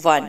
1।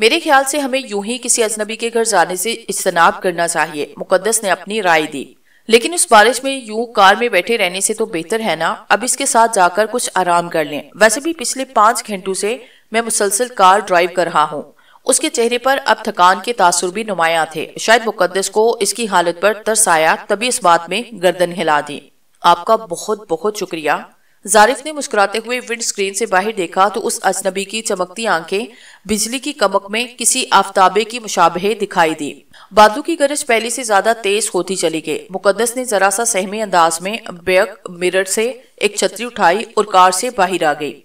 میرے خیال سے ہمیں یوں ہی کسی اجنبی کے گھر جانے سے اجتناب کرنا چاہیے، مقدس نے اپنی رائے دی۔ لیکن اس بارش میں یوں کار میں بیٹھے رہنے سے تو بہتر ہے نا، اب اس کے ساتھ جا کر کچھ آرام کر لیں۔ ویسے بھی پچھلے 5 گھنٹوں سے میں مسلسل کار ڈرائیو کر رہا ہوں۔ اس کے چہرے پر اب تھکان کے تاثر بھی نمایاں تھے۔ شاید مقدس کو اس کی حالت پر ترس آیا، تبھی اس بات میں گردن ہلا دی۔ آپ کا بہت بہت شکریہ۔ ظارف نے مسکراتے ہوئے ونڈ سکرین سے باہر دیکھا تو اس اجنبی کی چمکتی آنکھیں بجلی کی کمک میں کسی آفتابے کی مشابہ دکھائی دی۔ بادلوں کی گرج پہلے سے زیادہ تیز ہوتی چلی گئی۔ مقدس نے ذرا سا سہمے انداز میں بیک مرر سے ایک چھتری اٹھائی اور کار سے باہر آ گئی۔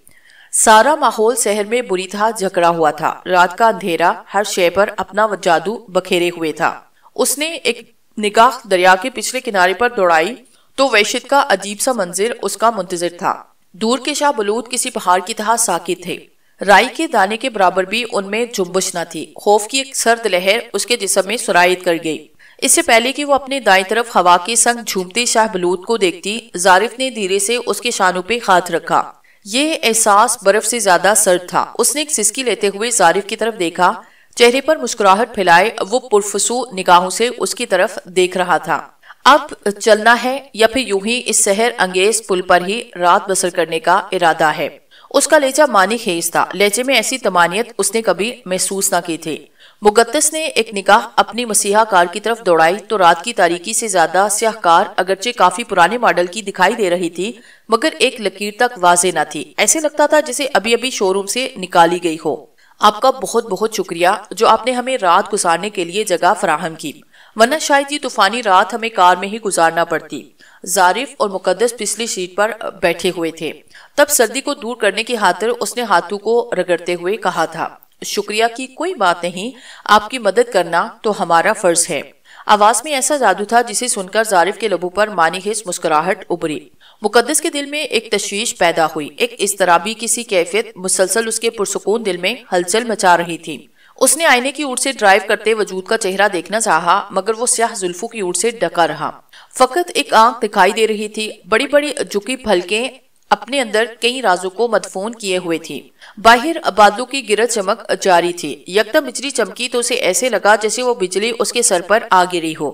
سارا ماحول شہر میں بری طرح جھکڑا ہوا تھا۔ رات کا اندھیرا ہر شے پر اپنا جادو بکھیرے ہوئے تھا۔ اس نے ایک نگاہ دریا کے پچھلے کنارے پر دوڑائی تو وحشت کا عجیب سا منظر اس کا منتظر تھا۔ دور کے شاہ بلوت کسی پہاڑ کی طرح ساکت تھے۔ رائی کے دانے کے برابر بھی ان میں جنبش نہ تھی۔ خوف کی ایک سرد لہر اس کے جسم میں سرایت کر گئی۔ اس سے پہلے کہ وہ اپنے دائیں طرف ہوا کے سنگ جھومتے شاہ بلوت کو دیکھتی، ظارف نے دھیرے سے اس کے شانوں پہ ہاتھ رکھا۔ یہ احساس برف سے زیادہ سرد تھا۔ اس نے ایک سسکی لیتے ہوئے ظارف کی طرف دیکھا۔ چہرے پر مسکراہٹ پھیلائے وہ پرفسو نگاہوں سے اس کی طرف دیکھ رہا تھا۔ اب چلنا ہے یا پھر یوں ہی اس سحر انگیز پل پر ہی رات بسر کرنے کا ارادہ ہے؟ اس کا لہجہ معنی خیز تھا۔ لہجے میں ایسی طمانینت اس نے کبھی محسوس نہ کی تھی۔ مقدس نے ایک نگاہ اپنی مسیحا کار کی طرف دوڑائی تو رات کی تاریکی سے زیادہ سیاہ کار اگرچہ کافی پرانے ماڈل کی دکھائی دے رہی تھی، مگر ایک لکیر تک واضح نہ تھی۔ ایسے لگتا تھا جسے ابھی ابھی شو روم سے نکالی گئی ہو۔ آپ کا بہت بہت شکریہ جو آپ نے ہمیں رات گزارنے کے لیے جگہ فراہم کی، ورنہ شاید یہ طوفانی رات ہمیں کار میں ہی گزارنا پڑتی۔ ظارف اور مقدس پچھلی سیٹ پر بیٹھے ہوئے تھے۔ تب سردی کو دور کرنے کی خاطر اس نے ہاتھوں کو رگڑتے ہوئے کہا تھا، شکریہ کی کوئی بات نہیں، آپ کی مدد کرنا تو ہمارا فرض ہے۔ آواز میں ایسا جادو تھا جسے سن کر ظارف کے لبوں پر معنی خیز مسکراہٹ ابھری۔ مقدس کے دل میں ایک تشویش پیدا ہوئی، ایک اضطرابی کسی کیفیت مسلسل اس کے پرسکون دل میں ہلچل مچا رہی تھی۔ اس نے آئینے کی اوٹ سے ڈرائیو کرتے وجود کا چہرہ دیکھنا چاہا، مگر وہ سیاہ زلفوں کی اوٹ سے ڈکا رہا۔ فقط ایک آنکھ دکھائی دے رہی تھی، بڑی بڑی جھکی پھلکیں اپنے اندر کئی رازوں کو مدفون کیے ہوئے تھی۔ باہر بادلوں کی گرج چمک جاری تھی۔ یکدم بجلی چمکی تو اسے ایسے لگا جیسے وہ بجلی اس کے سر پر آ گری ہو۔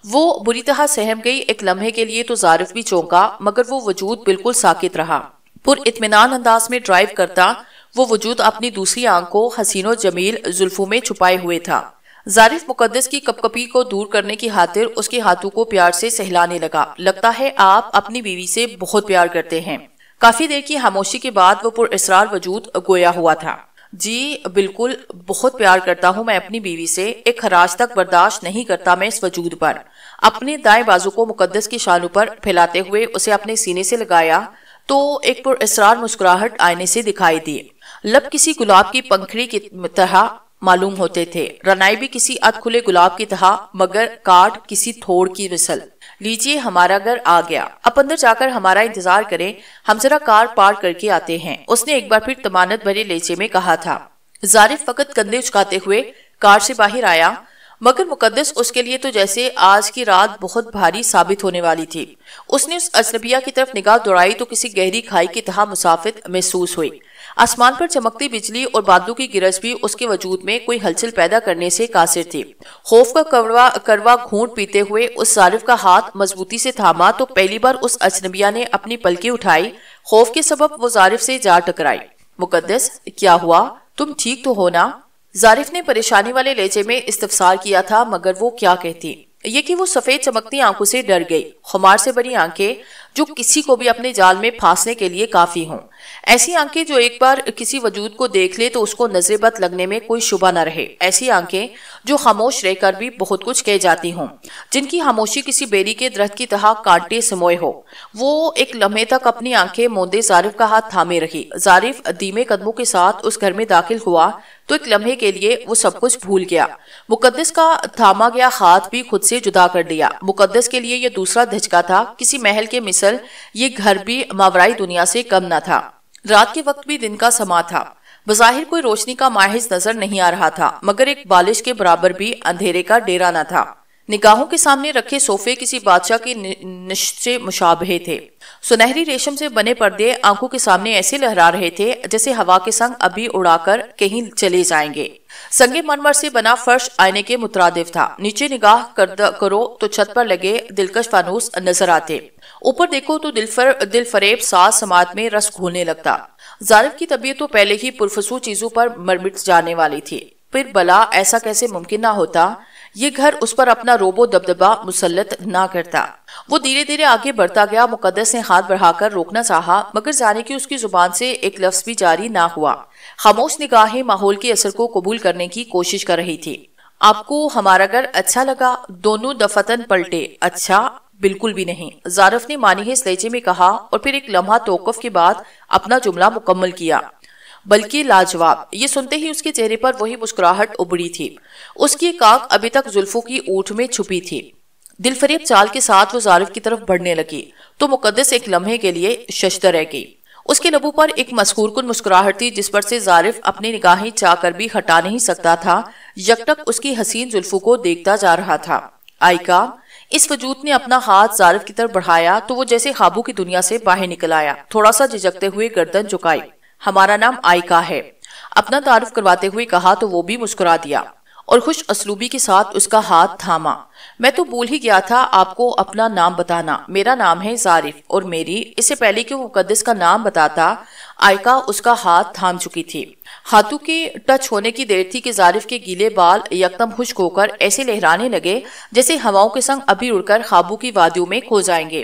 وہ بری طرح سہم گئی۔ ایک لمحے کے لیے تو ظارف بھی چونکا، مگر وہ وجود بالکل ساکت رہا۔ پر اطمینان انداز میں ڈرائیو کرتا وہ وجود اپنی دوسری آنکھ کو حسین و جمیل زلفوں میں چھپائے ہوئے تھا۔ ظارف مقدس کی کپکپی کو دور کرنے کی خاطر اس کے ہاتھوں کو پیار سے سہلانے لگا۔ لگتا ہے آپ اپنی بیوی سے بہت پیار کرتے ہیں۔ کافی دیر کی خاموشی کے بعد وہ پر اسرار وجود گویا ہوا تھا۔ جی بالکل، بہت پیار کرتا ہوں میں اپنی بیوی سے، ایک خراج تک برداشت نہیں کرتا میں اس وجود پر۔ اپنے دائیں بازو کو مقدس کی شانوں پر پھیلاتے ہوئے اسے اپنے سینے سے لگایا تو ایک پر اسرار مسکراہٹ آئینے سے دکھائی دی۔ لب کسی گلاب کی پنکھڑی کی طرح معلوم ہوتے تھے، رنائی بھی کسی اد کھلے گلاب کی طرح، مگر کاٹ کسی تھوڑ کی مثل۔ لیجئے ہمارا گھر آ گیا، اب اندر جا کر ہمارا انتظار کریں، ہم ذرا کار پارک کر کے آتے ہیں، اس نے ایک بار پھر طمانت بھرے لہجے میں کہا تھا۔ ظارف فقط کندھے اچکاتے ہوئے کار سے باہر آیا، مگر مقدس اس کے لیے تو جیسے آج کی رات بہت بھاری ثابت ہونے والی تھی۔ اس نے اس اجنبیہ کی طرف نگاہ دوڑائی تو کسی گہری کھائی کی طرح مسافت محسوس ہوئی۔ آسمان پر چمکتی بجلی اور بادلوں کی گرج بھی اس کے وجود میں کوئی ہلچل پیدا کرنے سے قاصر تھی۔ خوف کا کروا گھونٹ پیتے ہوئے اس ظارف کا ہاتھ مضبوطی سے تھاما تو پہلی بار اس اجنبیہ نے اپنی پلکیں اٹھائی۔ خوف کے سبب وہ ظارف سے جا ٹکرائی۔ مقدس، کیا ہوا؟ تم ٹھیک تو ہو نا؟ ظارف نے پریشانی والے لہجے میں استفسار کیا تھا، مگر وہ کیا کہتی؟ یہ کہ وہ سفید چمکتی آنکھوں سے ڈر گئی۔ خمار سے بڑی آنکھیں جو کسی کو بھی اپنے جال میں پھانسنے کے لیے کافی ہوں، ایسی آنکھیں جو ایک بار کسی وجود کو دیکھ لے تو اس کو نظر بد لگنے میں کوئی شبہ نہ رہے، ایسی آنکھیں جو خاموش رہ کر بھی بہت کچھ کہہ جاتی ہوں، جن کی خاموشی کسی بیری کے درخت کی طرح کانٹے سموئے ہو۔ وہ ایک لمحے تک اپنی آنکھیں موندے ظارف کا ہاتھ تھامے رہی۔ ظارف دھیمے قدموں کے ساتھ اس گھر میں داخل ہوا تو ایک لمحے کے لیے وہ سب کچھ بھول گیا، مقدس کا تھاما گیا ہاتھ بھی خود سے جدا کر دیا۔ مقدس کے لیے یہ دوسرا دھچکا تھا، کسی محل کے مثل یہ گھر بھی ماورائی دنیا سے کم نہ تھا۔ رات کے وقت بھی دن کا سما تھا، بظاہر کوئی روشنی کا ماحظ نظر نہیں آ رہا تھا، مگر ایک بالش کے برابر بھی اندھیرے کا ڈیرا نہ تھا۔ نگاہوں کے سامنے رکھے صوفے کسی بادشاہ کی نشست سے مشابہ تھے۔ سنہری ریشم سے بنے پردے آنکھوں کے سامنے ایسے لہرا رہے تھے جیسے ہوا کے سنگ ابھی اڑا کر کہیں چلے جائیں گے۔ سنگ مرمر سے بنا فرش آئینے کے مترادف تھا۔ نیچے نگاہ کرو تو چھت پر لگے دلکش فانوس نظر آتے، اوپر دیکھو تو دل فریب ساز سماعت میں رس گھولنے لگتا۔ ظارف کی طبیعت تو پہلے ہی پرفسو چیزوں پر مرمٹ جانے والی تھی، پھر بلا ایسا کیسے ممکن نہ ہوتا یہ گھر اس پر اپنا روب و دبدبہ مسلط نہ کرتا۔ وہ دھیرے دھیرے آگے بڑھتا گیا۔ مقدس نے ہاتھ بڑھا کر روکنا چاہا مگر جانے کی اس کی زبان سے ایک لفظ بھی جاری نہ ہوا۔ خاموش نگاہیں ماحول کے اثر کو قبول کرنے کی کوشش کر رہی تھی۔ آپ کو ہمارا گھر اچھا لگا؟ دونوں دفتن پلٹے۔ اچھا؟ بالکل بھی نہیں، ظارف نے مانحص لہجے میں کہا اور پھر ایک لمحہ توقف کے بعد اپنا جملہ مکمل کیا۔ بلکہ لاجواب۔ یہ سنتے ہی اس کے چہرے پر وہی مسکراہٹ ابھری تھی۔ اس کی ایک آنکھ ابھی تک زلفوں کی اونٹ میں چھپی تھی۔ دل فریب چال کے ساتھ وہ ظارف کی طرف بڑھنے لگی تو مقدس ایک لمحے کے لیے ششدر رہ گئی۔ اس کے لبوں پر ایک مسحور کن مسکراہٹ تھی جس پر سے ظارف اپنی نگاہیں چاہ کر بھی ہٹا نہیں سکتا تھا۔ یکٹک اس کی حسین زلفوں کو دیکھتا جا رہا تھا۔ آئیکا، اس وجود نے اپنا ہاتھ ظارف کی طرف بڑھایا تو وہ جیسے خوابوں کی دنیا سے باہر نکل آیا۔ تھوڑا سا جھجکتے ہوئے گردن جھکائی۔ ہمارا نام آئیکا ہے، اپنا تعارف کرواتے ہوئے کہا تو وہ بھی مسکرا دیا اور خوش اسلوبی کے ساتھ اس کا ہاتھ تھاما۔ میں تو بھول ہی گیا تھا آپ کو اپنا نام بتانا۔ میرا نام ہے ظارف اور میری۔ اس سے پہلے کہ وہ مقدس کا نام بتاتا آئیکا اس کا ہاتھ تھام چکی تھی۔ ہاتھوں کے ٹچ ہونے کی دیر تھی کہ ظارف کے گیلے بال یکدم خشک ہو کر ایسے لہرانے لگے جیسے ہواؤں کے سنگ ابھی اڑ کر خوابوں کی وادیوں میں کھو جائیں گے۔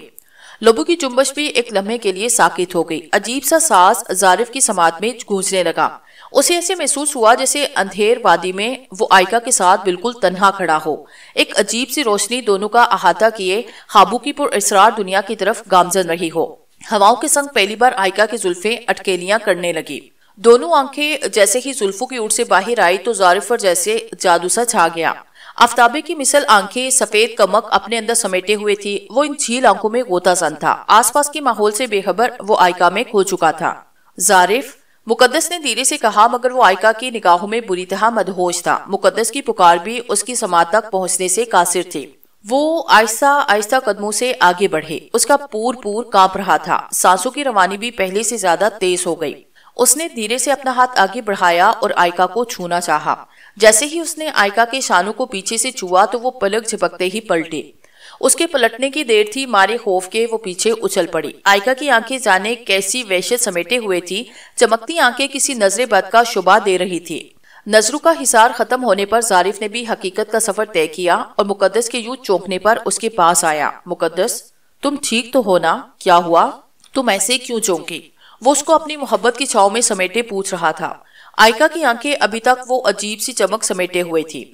لبوں کی جنبش بھی ایک لمحے کے لیے ساکت ہو گئی۔ عجیب سا ساز ظارف کی سماعت میں گونجنے لگا۔ اسے ایسے محسوس ہوا جیسے اندھیر وادی میں وہ آئیکا کے ساتھ بالکل تنہا کھڑا ہو۔ ایک عجیب سی روشنی دونوں کا احاطہ کیے خوابوں کی پر اسرار دنیا کی طرف گامزن رہی ہو۔ ہواؤں کے سنگ پہلی بار آئیکا کی زلفیں اٹکیلیاں کرنے لگی۔ دونوں آنکھیں جیسے ہی زلفوں کی اوٹ سے باہر آئی تو ظارف پر جیسے جادو سا چھا گیا۔ آفتابے کی مثل آنکھیں سفید کمک اپنے اندر سمیٹے ہوئے تھی۔ وہ ان جھیل آنکھوں میں غوطہ زن تھا۔ آس پاس کے ماحول سے بے خبر وہ آئیکا میں کھو چکا تھا۔ ظارف، مقدس نے دھیرے سے کہا مگر وہ آئیکا کی نگاہوں میں بری طرح مدہوش تھا۔ مقدس کی پکار بھی اس کی سماعت تک پہنچنے سے قاصر تھی۔ وہ آہستہ آہستہ قدموں سے آگے بڑھے۔ اس کا پور کانپ رہا تھا۔ سانسوں کی روانی بھی پہلے سے زیادہ تیز ہو گئی۔ اس نے دھیرے سے اپنا ہاتھ آگے بڑھایا اور آئیکا کو چھونا چاہا۔ جیسے ہی اس نے آئیکا کے شانوں کو پیچھے سے چھوا تو وہ پلک جھپکتے ہی پلٹے۔ اس کے پلٹنے کی دیر تھی، مارے خوف کے وہ پیچھے اچھل پڑی۔ آئیکا کی آنکھیں جانے کیسی وحشت سمیٹے ہوئے تھی، چمکتی آنکھیں کسی نظر بد کا شبہ دے رہی تھی۔ نظروں کا حصار ختم ہونے پر ظارف نے بھی حقیقت کا سفر طے کیا اور مقدس کے یوں چونکنے پر اس کے پاس آیا۔ مقدس، تم ٹھیک تو ہو نا؟ کیا ہوا؟ تم ایسے کیوں چونکی؟ وہ اس کو اپنی محبت کی چھاؤں میں سمیٹے پوچھ رہا تھا۔ آئیکا کی آنکھیں ابھی تک وہ عجیب سی چمک سمیٹے ہوئے تھی۔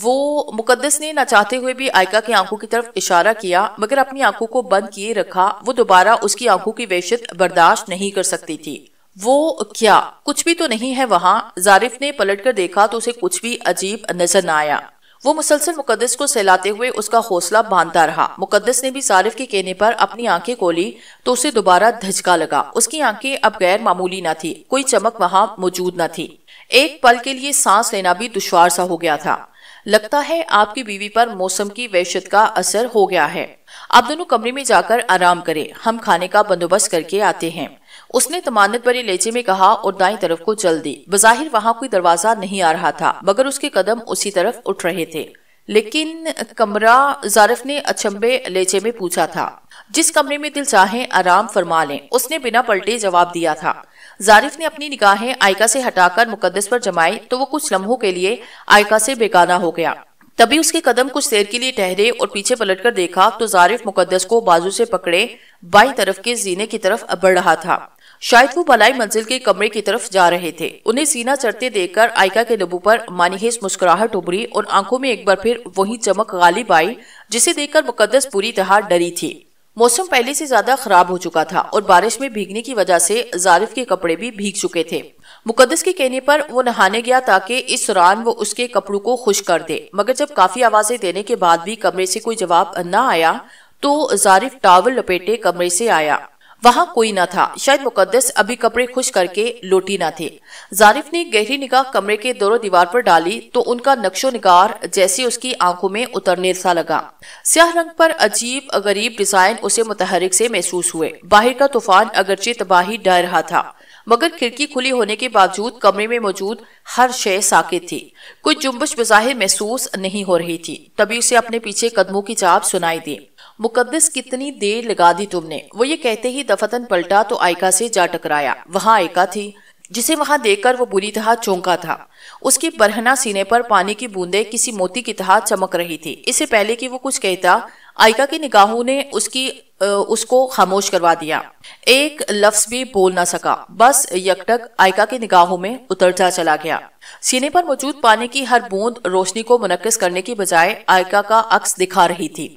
وہ مقدس نے نہ چاہتے ہوئے بھی آئیکا کی آنکھوں کی طرف اشارہ کیا مگر اپنی آنکھوں کو بند کیے رکھا۔ وہ دوبارہ اس کی آنکھوں کی وحشت برداشت نہیں کر سکتی تھی۔ وہ کیا کچھ بھی تو نہیں ہے وہاں؟ ظارف نے پلٹ کر دیکھا تو اسے کچھ بھی عجیب نظر نہ آیا۔ وہ مسلسل مقدس کو سہلاتے ہوئے اس کا حوصلہ باندھتا رہا۔ مقدس نے بھی ظارف کے کہنے پر اپنی آنکھیں کھولی تو اسے دوبارہ دھچکا لگا۔ اس کی آنکھیں اب غیر معمولی نہ تھی، کوئی چمک وہاں موجود نہ تھی۔ ایک پل کے لیے سانس لینا بھی دشوار سا ہو گیا تھا۔ لگتا ہے آپ کی بیوی پر موسم کی وحشت کا اثر ہو گیا ہے۔ آپ دونوں کمرے میں جا کر آرام کریں، ہم کھانے کا بندوبست کر کے آتے ہیں، اس نے طمانت بھرے لہجے میں کہا اور دائیں طرف کو چل دی۔ بظاہر وہاں کوئی دروازہ نہیں آ رہا تھا مگر اس کے قدم اسی طرف اٹھ رہے تھے۔ لیکن کمرہ؟ ظارف نے اچنبھے لہجے میں پوچھا تھا۔ جس کمرے میں دل چاہے آرام فرما لیں، اس نے بنا پلٹے جواب دیا تھا۔ ظارف نے اپنی نگاہیں آئیکا سے ہٹا کر مقدس پر جمائی تو وہ کچھ لمحوں کے لیے آئیکا سے بیگانہ ہو گیا۔ تبھی اس کے قدم کچھ دیر کے لیے ٹھہرے اور پیچھے پلٹ کر دیکھا تو ظارف مقدس کو بازو سے پکڑے بائیں طرف کے زینے کی طرف بڑھ رہا تھا۔ شاید وہ بالائی منزل کے کمرے کی طرف جا رہے تھے۔ انہیں سینہ چڑھتے دیکھ کر آئیکا کے لبوں پر مانحص مسکراہٹ ابھری اور آنکھوں میں ایک بار پھر وہی چمک غالب آئی جسے دیکھ کر مقدس پوری طرح ڈری تھی۔ موسم پہلے سے زیادہ خراب ہو چکا تھا اور بارش میں بھیگنے کی وجہ سے ظارف کے کپڑے بھی بھیگ چکے تھے۔ مقدس کے کہنے پر وہ نہانے گیا تاکہ اس دوران وہ اس کے کپڑوں کو خشک کر دے، مگر جب کافی آوازیں دینے کے بعد بھی کمرے سے کوئی جواب نہ آیا تو ظارف ٹاول لپیٹے کمرے سے آیا۔ وہاں کوئی نہ تھا، شاید مقدس ابھی کپڑے خشک کر کے لوٹی نہ تھے۔ ظارف نے گہری نگاہ کمرے کے دور و دیوار پر ڈالی تو ان کا نقش و نگار جیسے اس کی آنکھوں میں اترنے سا لگا۔ سیاہ رنگ پر عجیب غریب ڈیزائن اسے متحرک سے محسوس ہوئے۔ باہر کا طوفان اگرچہ تباہی ڈال رہا تھا مگر کھڑکی کھلی ہونے کے باوجود کمرے میں موجود ہر شے ساکت تھی۔ کوئی جنبش بظاہر محسوس نہیں ہو رہی تھی۔ تبھی اسے اپنے پیچھے قدموں کی چاپ سنائی دی۔ مقدس کتنی دیر لگا دی تم نے؟ وہ یہ کہتے ہی دفتن پلٹا تو آئکا سے جا ٹکرایا۔ وہاں آئکا تھی جسے وہاں دیکھ کر وہ بری طرح چونکا تھا۔ اس کی برہنہ سینے پر پانی کی بوندیں کسی موتی کی طرح چمک رہی تھی۔ اس سے پہلے کہ وہ کچھ کہتا آئکا کی نگاہوں نے اس کو خاموش کروا دیا۔ ایک لفظ بھی بول نہ سکا، بس یکٹک آئکا کی نگاہوں میں اترتا چلا گیا۔ سینے پر موجود پانی کی ہر بوند روشنی کو منعکس کرنے کی بجائے آئکا کا عکس دکھا رہی تھی۔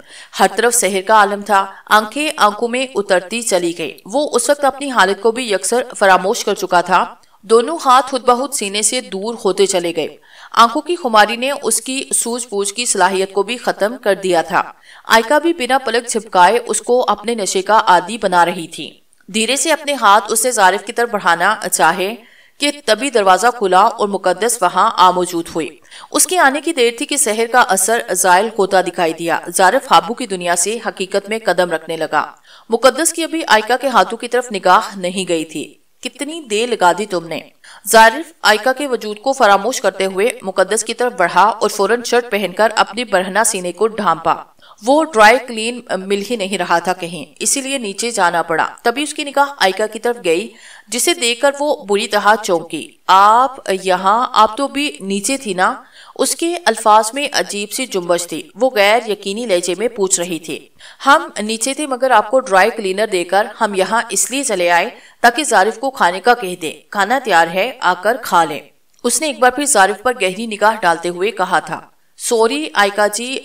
ہر طرف سحر کا عالم تھا۔ آنکھیں آنکھوں میں اترتی چلی گئی۔ وہ اس وقت اپنی حالت کو بھی یکسر فراموش کر چکا تھا۔ دونوں ہاتھ خود بخود سینے سے دور ہوتے چلے گئے۔ آنکھوں کی خماری نے اس کی سوجھ بوجھ کی صلاحیت کو بھی ختم کر دیا تھا۔ آئکا بھی بنا پلک جھپکائے اس کو اپنے نشے کا عادی بنا رہی تھی۔ دھیرے سے اپنے ہاتھ اس نے ظارف کی طرف بڑھانا چاہے کہ تبھی دروازہ کھلا اور مقدس وہاں آ موجود ہوئی۔ اس کے آنے کی دیر تھی کہ سحر کا اثر زائل ہوتا دکھائی دیا۔ ظارف خوابوں کی دنیا سے حقیقت میں قدم رکھنے لگا۔ مقدس کی ابھی آئکا کے ہاتھوں کی طرف نگاہ نہیں گئی تھی۔ کتنی دیر لگا دی تم نے؟ ظارف آئکا کے وجود کو فراموش کرتے ہوئے مقدس کی طرف بڑھا اور فوراً شرٹ پہن کر اپنی برہنہ سینے کو ڈھانپا۔ وہ ڈرائی کلین مل ہی نہیں رہا تھا کہیں، اسی لیے نیچے جانا پڑا۔ تبھی اس کی نگاہ آئکا کی طرف گئی جسے دیکھ کر وہ بری طرح چونکی۔ آپ یہاں؟ آپ تو بھی نیچے تھی نا؟ اس کے الفاظ میں عجیب سی جنبش تھی۔ وہ غیر یقینی لہجے میں پوچھ رہی تھی۔ ہم نیچے تھے مگر آپ کو ڈرائی کلینر دے کر ہم یہاں اس لیے چلے آئے تاکہ ظارف کو کھانے کا کہہ دیں۔ کھانا تیار ہے، آ کر کھا لیں۔ اس نے ایک بار پھر ظارف پر گہری نگاہ ڈالتے ہوئے کہا تھا۔ سوری آئکا جی،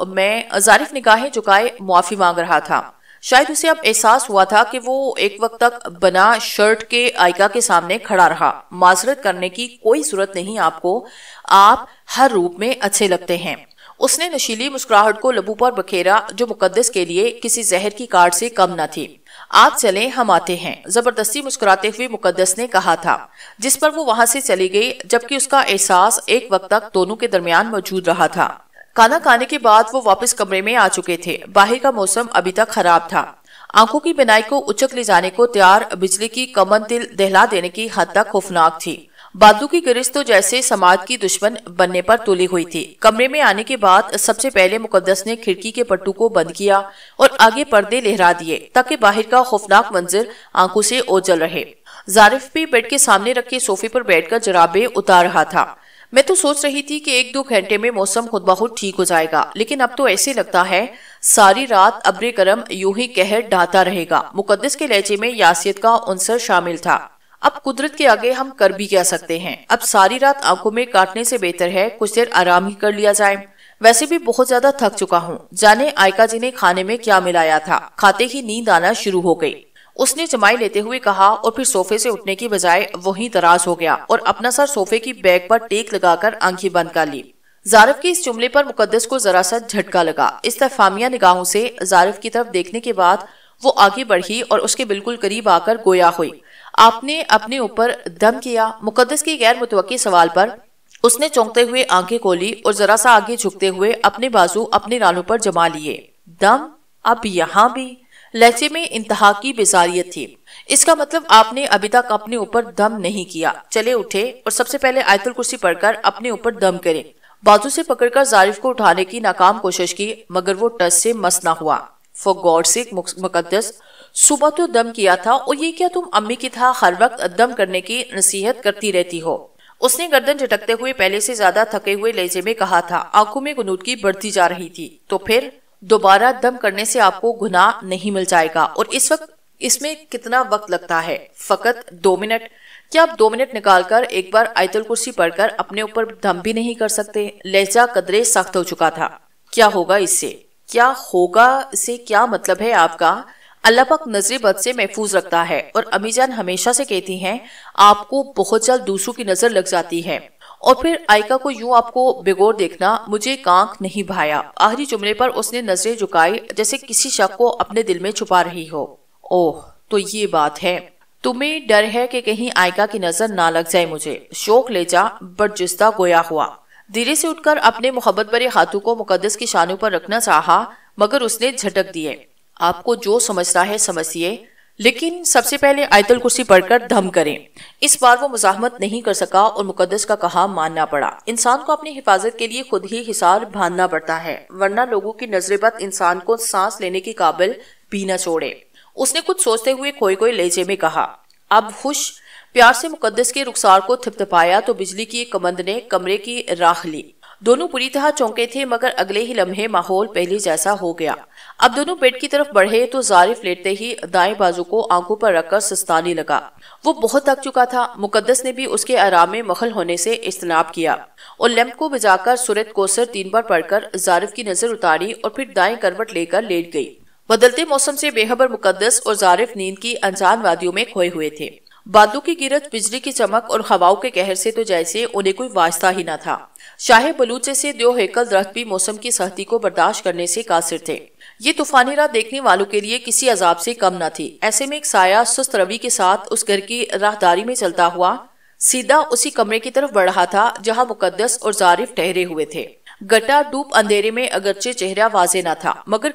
میں ظارف نگاہیں جھکائے معافی مانگ رہا تھا۔ شاید اسے اب احساس ہوا تھا کہ وہ ایک وقت تک بنا شرٹ کے آئکا کے سامنے کھڑا رہا۔ معذرت کرنے کی کوئی ضرورت نہیں آپ کو، آپ ہر روپ میں اچھے لگتے ہیں۔ اس نے نشیلی مسکراہٹ کو لبوں پر بکھیرا جو مقدس کے لیے کسی زہر کی کاٹ سے کم نہ تھی۔ آپ چلیں، ہم آتے ہیں، زبردستی مسکراتے ہوئے مقدس نے کہا تھا، جس پر وہ وہاں سے چلی گئی جبکہ اس کا احساس ایک وقت تک دونوں کے درمیان موجود رہا تھا۔ کھانا کھانے کے بعد وہ واپس کمرے میں آ چکے تھے۔ باہر کا موسم ابھی تک خراب تھا۔ آنکھوں کی بینائی کو اچک لے جانے کو تیار بجلی کی کمن دل دہلا دینے کی حد تک خوفناک تھی۔ بادلوں کی گرج تو جیسے سماج کی دشمن بننے پر تولی ہوئی تھی۔ کمرے میں آنے کے بعد سب سے پہلے مقدس نے کھڑکی کے پٹو کو بند کیا اور آگے پردے لہرا دیے تاکہ باہر کا خوفناک منظر آنکھوں سے اوجھل رہے۔ ظارف بھی بیڈ کے سامنے رکھے صوفے پر بیٹھ کر جرابیں اتار رہا تھا۔ میں تو سوچ رہی تھی کہ 1-2 گھنٹے میں موسم خود بخود ٹھیک ہو جائے گا، لیکن اب تو ایسے لگتا ہے ساری رات ابر کرم یوں ہی قہر ڈھاتا رہے گا۔ مقدس کے لہجے میں یاسیت کا عنصر شامل تھا۔ اب قدرت کے آگے ہم کر بھی کیا سکتے ہیں؟ اب ساری رات آنکھوں میں کاٹنے سے بہتر ہے کچھ دیر آرام ہی کر لیا جائے۔ ویسے بھی بہت زیادہ تھک چکا ہوں۔ جانے آئکا جی نے کھانے میں کیا ملایا تھا؟ کھاتے ہی نیند آنا شروع ہو گئی۔ اس نے جمائی لیتے ہوئے کہا اور پھر صوفے سے اٹھنے کی بجائے وہیں دراز ہو گیا اور اپنا سر صوفے کی بیک پر ٹیک لگا کر آنکھیں بند کر لی۔ ظارف کی اس جملے پر مقدس کو ذرا سا جھٹکا لگا۔ استفہامیہ نگاہوں سے ظارف کی طرف دیکھنے کے بعد وہ آگے بڑھی اور اس کے بالکل قریب آ کر گویا ہوئی۔ آپ نے اپنے اوپر دم کیا؟ مقدس کی غیر متوقع سوال پر اس نے چونکتے ہوئے آنکھیں کھولی اور ذرا سا آگے جھکتے ہوئے اپنے بازو اپنے رانوں پر جما لیے۔ دم؟ اب یہاں بھی؟ لہجے میں انتہا کی بیزاریت تھی۔ اس کا مطلب آپ نے ابھی تک اپنے اوپر دم نہیں کیا۔ چلے اٹھے اور سب سے پہلے آیت الکرسی پڑھ کر اپنے اوپر دم کریں۔ بازو سے پکڑ کر ظارف کو اٹھانے کی ناکام کوشش کی مگر وہ ٹس سے مس نہ ہوا۔ فور گاڈ سیک مقدس، صبح تو دم کیا تھا اور یہ کیا تم امی کی طرح ہر وقت دم کرنے کی نصیحت کرتی رہتی ہو؟ اس نے گردن جھٹکتے ہوئے پہلے سے زیادہ تھکے ہوئے لہجے میں کہا تھا۔ آنکھوں میں غنودگی بڑھتی جا رہی تھی۔ تو پھر دوبارہ دم کرنے سے آپ کو گناہ نہیں مل جائے گا، اور اس وقت اس میں کتنا وقت لگتا ہے؟ فقط 2 منٹ۔ کیا آپ 2 منٹ نکال کر ایک بار آیت الکرسی پڑھ کر اپنے اوپر دم بھی نہیں کر سکتے؟ لہجہ قدرے سخت ہو چکا تھا۔ کیا ہوگا اس سے؟ کیا ہوگا سے کیا مطلب ہے آپ کا؟ اللہ پاک نظر بد سے محفوظ رکھتا ہے، اور امی جان ہمیشہ سے کہتی ہیں آپ کو بہت جلد دوسروں کی نظر لگ جاتی ہے، اور پھر آئکا کو یوں آپ کو بغور دیکھنا مجھے کانک نہیں بھایا۔ آخری جملے پر اس نے نظریں جھکائی جیسے کسی شک کو اپنے دل میں چھپا رہی ہو۔ اوہ! تو یہ بات ہے۔ تمہیں ڈر ہے کہ کہیں آئکا کی نظر نہ لگ جائے مجھے، شوق لے جا برجستہ گویا ہوا۔ دھیرے سے اٹھ کر اپنے محبت بھرے ہاتھوں کو مقدس کی شانوں پر رکھنا چاہا، مگر اس نے جھٹک دیے۔ آپ کو جو سمجھتا ہے سمجھیے، لیکن سب سے پہلے آیت الکرسی پڑھ کر دھم کریں۔ اس بار وہ مزاحمت نہیں کر سکا اور مقدس کا کہا ماننا پڑا۔ انسان کو اپنی حفاظت کے لیے خود ہی حصار باندھنا پڑتا ہے، ورنہ لوگوں کی نظر بد انسان کو سانس لینے کی قابل بھی نہ چھوڑے۔ اس نے کچھ سوچتے ہوئے کھوئے لہجے میں کہا، اب خوش؟ پیار سے مقدس کے رخسار کو تھپتھپایا تو بجلی کی ایک کمند نے کمرے کی راہ لی۔ دونوں بری طرح چونکے تھے، مگر اگلے ہی لمحے ماحول پہلے جیسا ہو گیا۔ اب دونوں بیڈ کی طرف بڑھے تو ظارف لیٹتے ہی دائیں بازو کو آنکھوں پر رکھ کر سستانے لگا۔ وہ بہت تھک چکا تھا۔ مقدس نے بھی اس کے آرام میں مخل ہونے سے اجتناب کیا اور لیمپ کو بجھا کر سورۃ کوثر 3 بار پڑھ کر ظارف کی نظر اتاری اور پھر دائیں کروٹ لے کر لیٹ گئی۔ بدلتے موسم سے بے خبر مقدس اور ظارف نیند کی انجان وادیوں میں کھوئے ہوئے تھے۔ بادلوں کی گرج، بجلی کی چمک اور ہواؤں کے قہر سے تو جیسے انہیں کوئی واسطہ ہی نہ تھا۔ شاہ بلوچ جیسے دیو ہیکل درخت بھی موسم کی سختی کو برداشت کرنے سے قاصر تھے۔ یہ طوفانی رات دیکھنے والوں کے لیے کسی عذاب سے کم نہ تھی۔ ایسے میں ایک سایہ سست روی کے ساتھ اس گھر کی راہداری میں چلتا ہوا سیدھا اسی کمرے کی طرف بڑھ رہا تھا جہاں مقدس اور ظارف ٹھہرے ہوئے تھے۔ گٹا ڈوب اندھیرے میں اگرچہ چہرہ واضح نہ تھا، مگر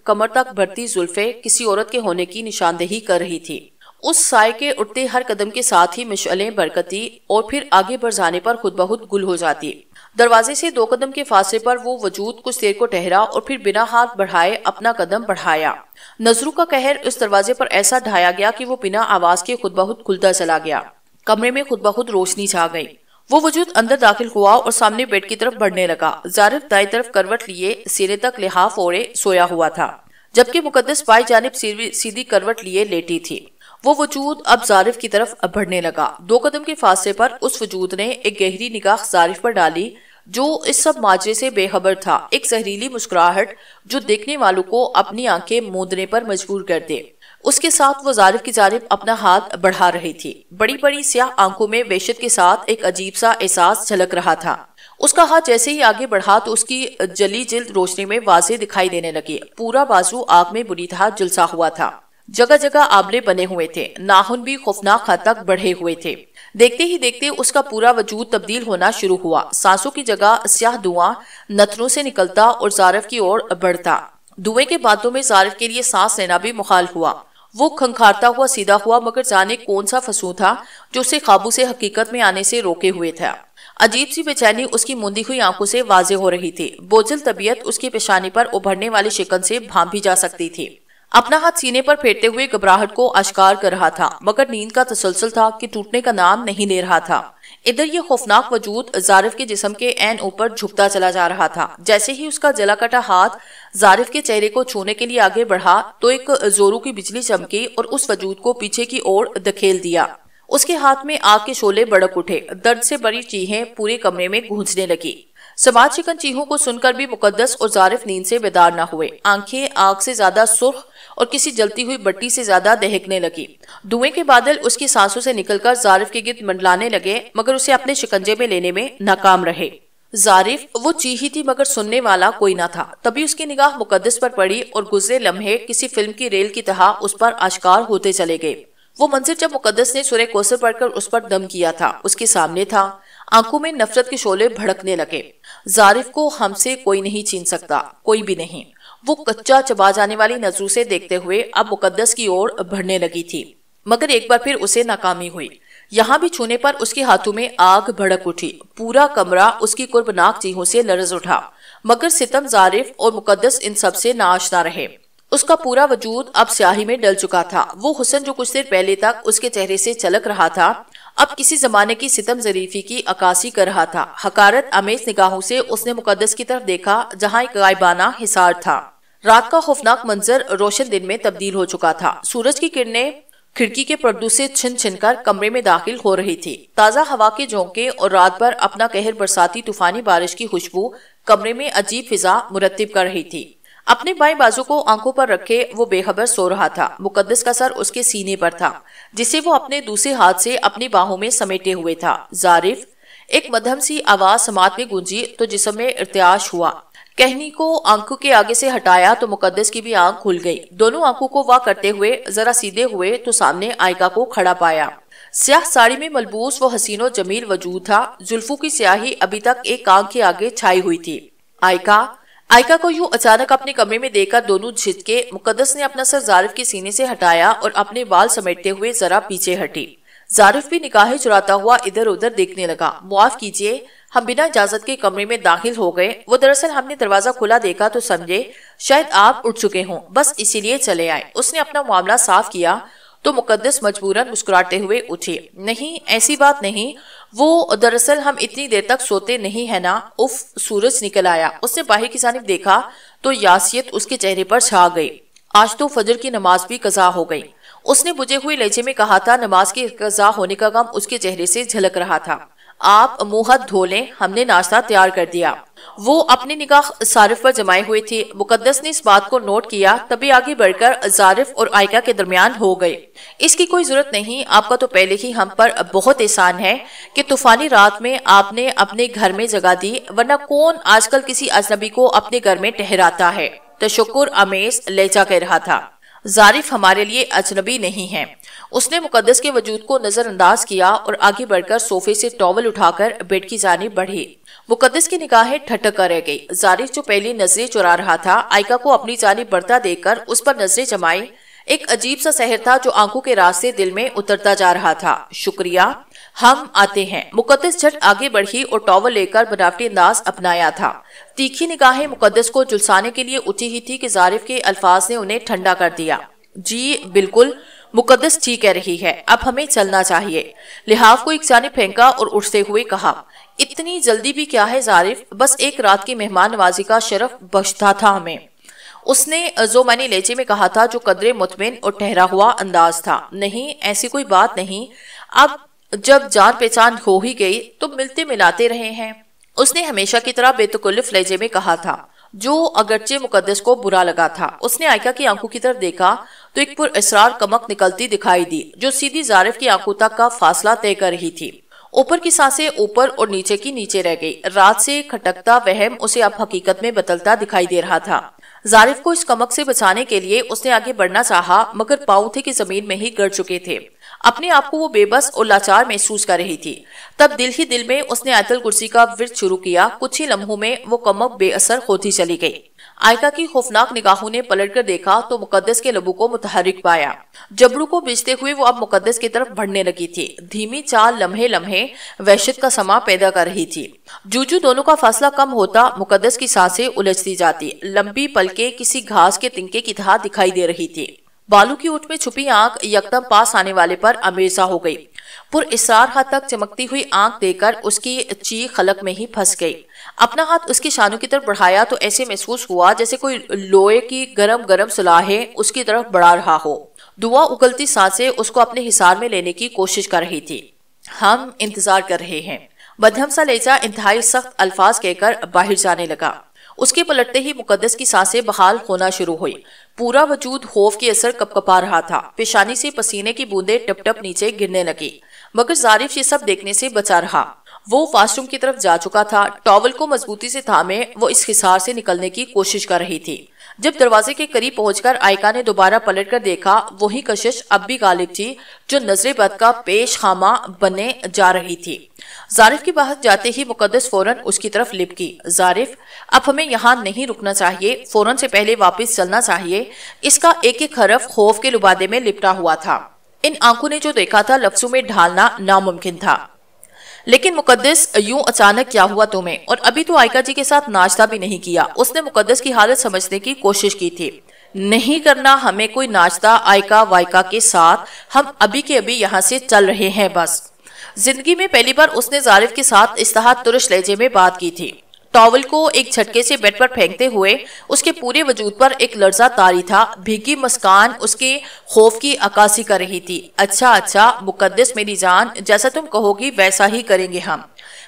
کمر تک بڑھتی زلفیں کسی عورت کے ہونے کی نشاندہی کر رہی تھی۔ اس سائے کے اٹھتے ہر قدم کے ساتھ ہی مشعلیں برکتی اور پھر آگے بڑھ جانے پر خود بخود گل ہو جاتی۔ دروازے سے 2 قدم کے فاصلے پر وہ وجود کچھ دیر کو ٹھہرا اور پھر بنا ہاتھ بڑھائے اپنا قدم بڑھایا۔ نظروں کا قہر اس دروازے پر ایسا ڈھایا گیا کہ وہ بنا آواز کے خود بخود کھلتا چلا گیا۔ کمرے میں خود بخود روشنی چھا گئی۔ وہ وجود اندر داخل ہوا اور سامنے بیڈ کی طرف بڑھنے لگا۔ ظارف دائیں طرف کروٹ لیے سینے تک لحاف اوڑھے سویا ہوا تھا، جبکہ مقدس بائیں جانب سیدھی کروٹ لیے لیٹی تھی۔ وہ وجود اب ظارف کی طرف بڑھنے لگا۔ 2 قدم کے فاصلے پر اس وجود نے ایک گہری نگاہ ظارف پر ڈالی جو اس سب ماجرے سے بے خبر تھا، ایک زہریلی مسکراہٹ جو دیکھنے والوں کو اپنی آنکھیں موندنے پر مجبور کر دے۔ اس کے ساتھ وہ ظارف کی جانب اپنا ہاتھ بڑھا رہی تھی۔ بڑی بڑی سیاہ آنکھوں میں وحشت کے ساتھ ایک عجیب سا احساس جھلک رہا تھا۔ اس کا ہاتھ جیسے ہی آگے بڑھا تو اس کی جلی جلد روشنی میں واضح دکھائی دینے لگی۔ پورا بازو آگ میں بری طرح جلسا ہوا تھا، جگہ جگہ آبلے بنے ہوئے تھے، ناخن بھی خوفناک حد تک بڑھے ہوئے تھے۔ دیکھتے ہی دیکھتے اس کا پورا وجود تبدیل ہونا شروع ہوا۔ سانسوں کی جگہ سیاہ دھواں نتنوں سے نکلتا اور ظارف کی اور بڑھتا۔ دھوئیں کے بادلوں میں ظارف کے لیے سانس لینا بھی محال ہوا۔ وہ کھنکھارتا ہوا سیدھا ہوا، مگر جانے کون سا فسوں تھا جو اسے قابو سے حقیقت میں آنے سے روکے ہوئے تھا۔ عجیب سی بے چینی اس کی موندی ہوئی آنکھوں سے واضح ہو رہی تھی۔ بوجھل طبیعت اس کی پیشانی پر ابھرنے والی شکن سے بھانپی جا سکتی تھی۔ اپنا ہاتھ سینے پر پھیرتے ہوئے گھبراہٹ کو اشکار کر رہا تھا، مگر نیند کا تسلسل تھا کہ ٹوٹنے کا نام نہیں لے رہا تھا۔ ادھر یہ خوفناک وجود ظارف کے جسم کے عین اوپر جھکتا چلا جا رہا تھا۔ جیسے ہی اس کا جلا کٹا ہاتھ ظارف کے چہرے کو چھونے کے لیے آگے بڑھا تو ایک زوروں کی بجلی چمکی اور اس وجود کو پیچھے کی اور دھکیل دیا۔ اس کے ہاتھ میں آگ کے شعلے بڑک اٹھے، درد سے بڑی چیخیں پورے کمرے میں گونجنے لگی۔ سماج شکن چیخوں کو سن کر بھی مقدس اور ظارف نیند سے بیدار نہ ہوئے۔ آنکھیں آگ سے زیادہ سرخ اور کسی جلتی ہوئی بٹی سے زیادہ دہکنے لگی۔ دھوئیں کے بادل اس کی سانسوں سے نکل کر ظارف کے گرد منڈلانے لگے، مگر اسے اپنے شکنجے میں لینے میں ناکام رہے۔ ظارف وہ چیخی تھی مگر سننے والا کوئی نہ تھا۔ تبھی اس کی نگاہ مقدس پر پڑی اور گزرے لمحے کسی فلم کی ریل کی طرح اس پر آشکار ہوتے چلے گئے۔ وہ منظر جب مقدس نے سورہ کوثر پڑھ کر اس پر دم کیا تھا، اس کے سامنے تھا۔ آنکھوں میں نفرت کے شعلے بھڑکنے لگے۔ ظارف کو ہم سے کوئی نہیں چھین سکتا، کوئی بھی نہیں۔ وہ کچا چبا جانے والی نظروں سے دیکھتے ہوئے اب مقدس کی اور بڑھنے لگی تھی، مگر ایک بار پھر اسے ناکامی ہوئی۔ یہاں بھی چھونے پر اس کے ہاتھوں میں آگ بھڑک اٹھی۔ پورا کمرہ اس کی قربناک چیخوں سے لرز اٹھا، مگر ستم ظارف اور مقدس ان سب سے ناآشنا رہے۔ اس کا پورا وجود اب سیاہی میں ڈل چکا تھا۔ وہ حسن جو کچھ دیر پہلے تک اس کے چہرے سے چلک رہا تھا، اب کسی زمانے کی ستم ظریفی کی عکاسی کر رہا تھا۔ حقارت آمیز نگاہوں سے اس نے مقدس کی طرف دیکھا جہاں ایک غائبانہ حصار تھا۔ رات کا خوفناک منظر روشن دن میں تبدیل ہو چکا تھا۔ سورج کی کرنیں کھڑکی کے پردوں سے چھن چھن کر کمرے میں داخل ہو رہی تھی۔ تازہ ہوا کے جھونکے اور رات بھر اپنا قہر برساتی طوفانی بارش کی خوشبو کمرے میں عجیب فضا مرتب کر رہی تھی۔ اپنے بائیں بازو کو آنکھوں پر رکھے وہ بے خبر سو رہا تھا۔ مقدس کا سر اس کے سینے پر تھا، جسے وہ اپنے دوسرے ہاتھ سے اپنی باہوں میں سمیٹے ہوئے تھا۔ ظارف ایک مدھم سی آواز سماعت میں گونجی تو جسم میں ارتعاش ہوا۔ کہنی کو آنکھوں کے آگے سے ہٹایا تو مقدس کی بھی آنکھ کھل گئی۔ دونوں آنکھوں کو وا کرتے ہوئے ذرا سیدھے ہوئے تو سامنے آئکا کو کھڑا پایا۔ سیاہ ساڑی میں ملبوس وہ حسین و جمیل وجود تھا۔ زلفوں کی سیاہی ابھی تک ایک آنکھ کے آگے چھائی ہوئی تھی۔ آئکا کو یوں اچانک اپنے کمرے میں دیکھ کر دونوں جھٹکے۔ مقدس نے اپنا سر زارف کے سینے سے ہٹایا اور اپنے بال سمیٹتے ہوئے ذرا پیچھے ہٹی۔ زارف بھی نگاہیں چراتا ہوا ادھر ادھر دیکھنے لگا۔ معاف کیجئے، ہم بنا اجازت کے کمرے میں داخل ہو گئے۔ وہ دراصل ہم نے دروازہ کھلا دیکھا تو سمجھے شاید آپ اٹھ چکے ہوں، بس اسی لیے چلے آئے۔ اس نے اپنا معاملہ صاف کیا تو مقدس مجبوراً مسکراتے ہوئے اٹھی۔ نہیں، ایسی بات نہیں، وہ دراصل ہم اتنی دیر تک سوتے نہیں ہیں نا۔ اف، سورج نکل آیا۔ اس نے باہر کی جانب دیکھا تو یاسیت اس کے چہرے پر چھا گئی۔ آج تو فجر کی نماز بھی قضا ہو گئی۔ اس نے بجھے ہوئے لہجے میں کہا تھا۔ نماز کی قضا ہونے کا غم اس کے چہرے سے جھلک رہا تھا۔ آپ منہ ہاتھ دھو لیں، ہم نے ناشتہ تیار کر دیا۔ وہ اپنی نگاہ زارف پر جمائے ہوئے تھی۔ مقدس نے اس بات کو نوٹ کیا، تبھی آگے بڑھ کر زارف اور آئکا کے درمیان ہو گئے۔ اس کی کوئی ضرورت نہیں، آپ کا تو پہلے ہی ہم پر بہت احسان ہے کہ طوفانی رات میں آپ نے اپنے گھر میں جگہ دی، ورنہ کون آج کل کسی اجنبی کو اپنے گھر میں ٹھہراتا ہے۔ تشکر آمیز لہجہ کہہ رہا تھا۔ زارف ہمارے لیے اجنبی نہیں ہے۔ اس نے مقدس کے وجود کو نظر انداز کیا اور آگے بڑھ کر صوفے سے ٹاول اٹھا کر بیڈ کی جانب بڑھی۔ مقدس کی نگاہیں ٹھٹک کر رہ گئی۔ زارف جو پہلی نظریں چرا رہا تھا، آئکا کو اپنی جانب بڑھتا دیکھ کر اس پر نظریں جمائی۔ ایک عجیب سا سحر تھا جو آنکھوں کے راستے دل میں اترتا جا رہا تھا۔ شکریہ، ہم آتے ہیں۔ مقدس جھٹ آگے بڑھی اور ٹاول لے کر بناوٹی انداز اپنایا تھا۔ تیکھی نگاہیں مقدس کو جلسانے کے لیے اٹھی ہی تھی کہ زارف کے الفاظ نے انہیں ٹھنڈا کر دیا۔ جی بالکل، مقدس ٹھیک کہہ رہی ہے، اب ہمیں چلنا چاہیے۔ لحاف کو ایک جانب پھینکا اور اٹھتے ہوئے کہا، اتنی جلدی بھی کیا ہے زارف، بس ایک رات کی مہمان نوازی کا شرف بخشتا تھا ہمیں۔ اس نے زومانی لہجے میں کہا تھا جو قدرے مطمئن اور ٹھہرا ہوا انداز تھا۔ نہیں، ایسی کوئی بات نہیں، اب جب جان پہچان ہو ہی گئی تو ملتے ملاتے رہے ہیں۔ اس نے ہمیشہ کی طرح بے تکلف لہجے میں کہا تھا، جو اگرچہ مقدس کو برا لگا تھا۔ اس نے آئکا کی آنکھوں کی طرف دیکھا تو ایک پر اسرار کمک نکلتی دکھائی دی جو سیدھی زارف کی آنکھوں تک کا فاصلہ طے کر رہی تھی۔ اوپر کی سانسیں اوپر اور نیچے کی نیچے رہ گئی۔ رات سے کھٹکتا وہم اسے اب حقیقت میں بدلتا دکھائی دے رہا تھا۔ زارف کو اس کمک سے بچانے کے لیے اس نے آگے بڑھنا چاہا، مگر پاؤں تھے کہ زمین میں ہی گڑ چکے تھے۔ اپنے آپ کو وہ بے بس اور لاچار محسوس کر رہی تھی۔ تب دل ہی دل میں اس نے آیت الکرسی کا ورد شروع کیا۔ کچھ ہی لمحوں میں وہ کمک بے اثر ہوتی چلی گئی۔ آئکا کی خوفناک نگاہوں نے پلٹ کر دیکھا تو مقدس کے لبوں کو متحرک پایا۔ جبڑوں کو بھیجتے ہوئے وہ اب مقدس کی طرف بڑھنے لگی تھی۔ دھیمی چال لمحے لمحے وحشت کا سما پیدا کر رہی تھی۔ جو دونوں کا فاصلہ کم ہوتا، مقدس کی سانسیں الجھتی جاتی۔ لمبی پلکیں کسی گھاس کے تنکے کی طرح دکھائی دے رہی تھی۔ بالوں کی اوٹ میں چھپی آنکھ یکدم پاس آنے والے پر امیزہ ہو گئی۔ پر اسرار حد تک چمکتی ہوئی آنکھ دے کر اس کی چیخ خلق میں ہی پھنس گئی۔ اپنا ہاتھ اس کی شانوں کی طرف بڑھایا تو ایسے محسوس ہوا جیسے کوئی لوہے کی گرم گرم سلاخیں اس کی طرف بڑھا رہا ہو۔ دعا اگلتی سانسیں اس کو اپنے حصار میں لینے کی کوشش کر رہی تھی۔ ہم انتظار کر رہے ہیں، بدہم سا لہجہ انتہائی سخت الفاظ کہہ کر باہر جانے لگا۔ اس کے پلٹتے ہی مقدس کی سانسیں بحال ہونا شروع ہوئی۔ پورا وجود خوف کے اثر کپکپا رہا تھا۔ پیشانی سے پسینے کی بوندیں ٹپ ٹپ نیچے گرنے لگی، مگر زارف یہ سب دیکھنے سے بچا رہا۔ وہ واش روم کی طرف جا چکا تھا۔ ٹاول کو مضبوطی سے تھامے وہ اس حصار سے نکلنے کی کوشش کر رہی تھی۔ جب دروازے کے قریب پہنچ کر آئکا نے دوبارہ پلٹ کر دیکھا، وہی کشش اب بھی غالب تھی جو نظر بد کا پیش خامہ بننے جا رہی تھی۔ زارف کی باہر جاتے ہی مقدس فوراً اس کی طرف لپکی۔ زارف، اب ہمیں یہاں نہیں رکنا چاہیے، فوراً سے پہلے واپس چلنا چاہیے۔ اس کا ایک ایک حرف خوف کے لبادے میں لپٹا ہوا تھا۔ ان آنکھوں نے جو دیکھا تھا لفظوں میں ڈھالنا ناممکن تھا۔ لیکن مقدس، یوں اچانک کیا ہوا تمہیں؟ اور ابھی تو آئکا جی کے ساتھ ناشتہ بھی نہیں کیا۔ اس نے مقدس کی حالت سمجھنے کی کوشش کی تھی۔ نہیں کرنا ہمیں کوئی ناشتہ آئکا وائکا کے ساتھ، ہم ابھی کے ابھی یہاں سے چل رہے ہیں بس۔ زندگی میں پہلی بار اس نے زارف کے ساتھ اس طرح ترش لہجے میں بات کی تھی۔ ٹاول کو ایک جھٹکے سے بیڈ پر پھینکتے ہوئے اس کے پورے وجود پر ایک لرزہ طاری تھا۔ بھیگی مسکان اس کے خوف کی عکاسی کر رہی تھی۔ اچھا مقدس میری جان، جیسا تم کہو گی ویسا ہی کریں گے ہم۔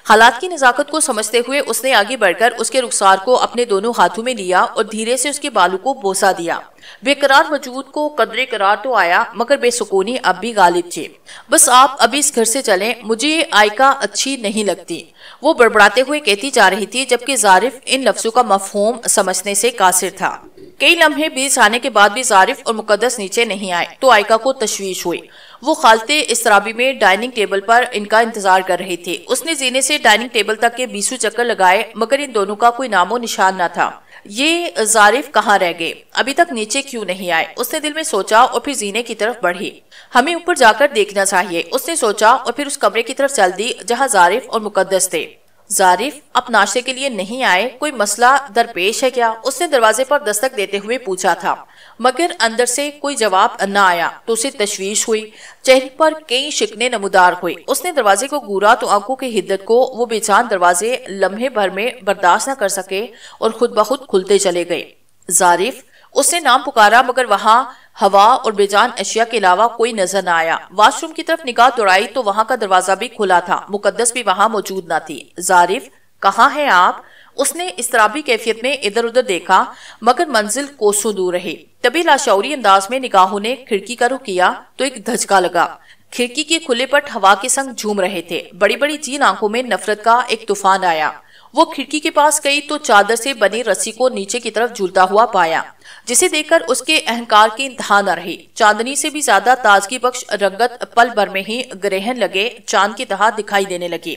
حالات کی نزاکت کو سمجھتے ہوئے اس نے آگے بڑھ کر اس کے رخسار کو اپنے دونوں ہاتھوں میں لیا اور دھیرے سے اس کے بالوں کو بوسا دیا۔ بے قرار وجود کو قدرے قرار تو آیا، مگر بے سکونی اب بھی غالب تھی۔ بس آپ ابھی اس گھر سے چلیں، مجھے آئکا اچھی نہیں لگتی، وہ بڑبڑاتے ہوئے کہتی جا رہی تھی، جبکہ ظارف ان لفظوں کا مفہوم سمجھنے سے قاصر تھا۔ کئی لمحے بیت جانے کے بعد بھی ظارف اور مقدس نیچے نہیں آئے تو آئکا کو تشویش ہوئی۔ وہ خالتے اضطرابی میں ڈائننگ ٹیبل پر ان کا انتظار کر رہی تھی۔ اس نے زینے سے ڈائننگ ٹیبل تک کے 20 چکر لگائے، مگر ان دونوں کا کوئی نام و نشان نہ تھا۔ یہ ظارف کہاں رہ گئے؟ ابھی تک نیچے کیوں نہیں آئے؟ اس نے دل میں سوچا اور پھر زینے کی طرف بڑھی۔ ہمیں اوپر جا کر دیکھنا چاہیے، اس نے سوچا اور پھر اس کمرے کی طرف چل دی جہاں ظارف اور مقدس تھے۔ ظارف اب ناشتے کے لیے نہیں آئے، کوئی مسئلہ درپیش ہے کیا؟ اس نے دروازے پر دستک دیتے ہوئے پوچھا تھا، مگر اندر سے کوئی جواب نہ آیا تو اسے تشویش ہوئی، چہرے پر کئی شکنیں نمودار ہوئی۔ اس نے دروازے کو گورا تو آنکھوں کی حدت کو وہ بے جان دروازے لمحے بھر میں برداشت نہ کر سکے اور خود بخود کھلتے چلے گئے۔ ظارف، اس نے نام پکارا، مگر وہاں ہوا اور بے جان اشیاء کے علاوہ کوئی نظر نہ آیا۔ واش روم کی طرف نگاہ دوڑائی تو وہاں کا دروازہ بھی کھلا تھا، مقدس بھی وہاں موجود نہ تھی۔ ظارف، کہاں ہیں آپ؟ اس نے اضطرابی کیفیت میں ادھر ادھر دیکھا، مگر منزل کوسوں دور رہی۔ تبھی لاشعوری انداز میں نگاہوں نے کھڑکی کا رخ کیا تو ایک دھچکا لگا۔ کھڑکی کے کھلے پٹ ہوا کے سنگ جھوم رہے تھے۔ بڑی بڑی جین آنکھوں میں نفرت کا ایک طوفان آیا۔ وہ کھڑکی کے پاس گئی تو چادر سے بنی رسی کو نیچے کی طرف جھولتا ہوا پایا، جسے دیکھ کر اس کے اہنکار کی انتہا نہ رہی۔ چاندنی سے بھی زیادہ تازگی بخش رنگت پل بھر میں ہی گرہن لگے چاند کی طرح دکھائی دینے لگی۔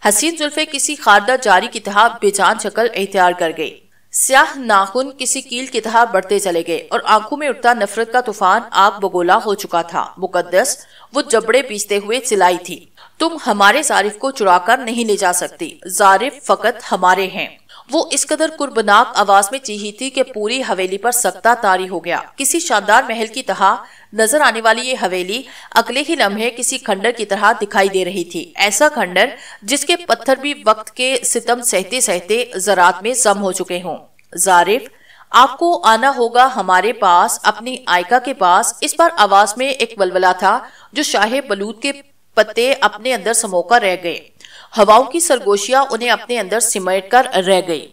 حسین زلفیں کسی خاردہ جاری کی طرح بے جان شکل اختیار کر گئی۔ سیاہ ناخن کسی کیل کی طرح بڑھتے چلے گئے اور آنکھوں میں اٹھتا نفرت کا طوفان آگ بگولا ہو چکا تھا۔ مقدس، وہ جبڑے پیستے ہوئے چلائی تھی، تم ہمارے ظارف کو چرا کر نہیں لے جا سکتی، ظارف فقط ہمارے ہیں۔ وہ اس قدر قربناک آواز میں چیخی تھی کہ پوری حویلی پر سکتہ طاری ہو گیا۔ کسی شاندار محل کی طرح نظر آنے والی یہ حویلی اگلے ہی لمحے کسی کھنڈر کی طرح دکھائی دے رہی تھی، ایسا کھنڈر جس کے پتھر بھی وقت کے ستم سہتے سہتے زرات میں ضم ہو چکے ہوں۔ ظارف، آپ کو آنا ہوگا ہمارے پاس، اپنی آئکا کے پاس۔ اس بار آواز میں ایک ولولہ تھا جو شاہ بلوط کے پتے اپنے اندر سمو کر رہ گئے، ہواؤں کی سرگوشیاں انہیں اپنے اندر سمیٹ کر رہ گئی۔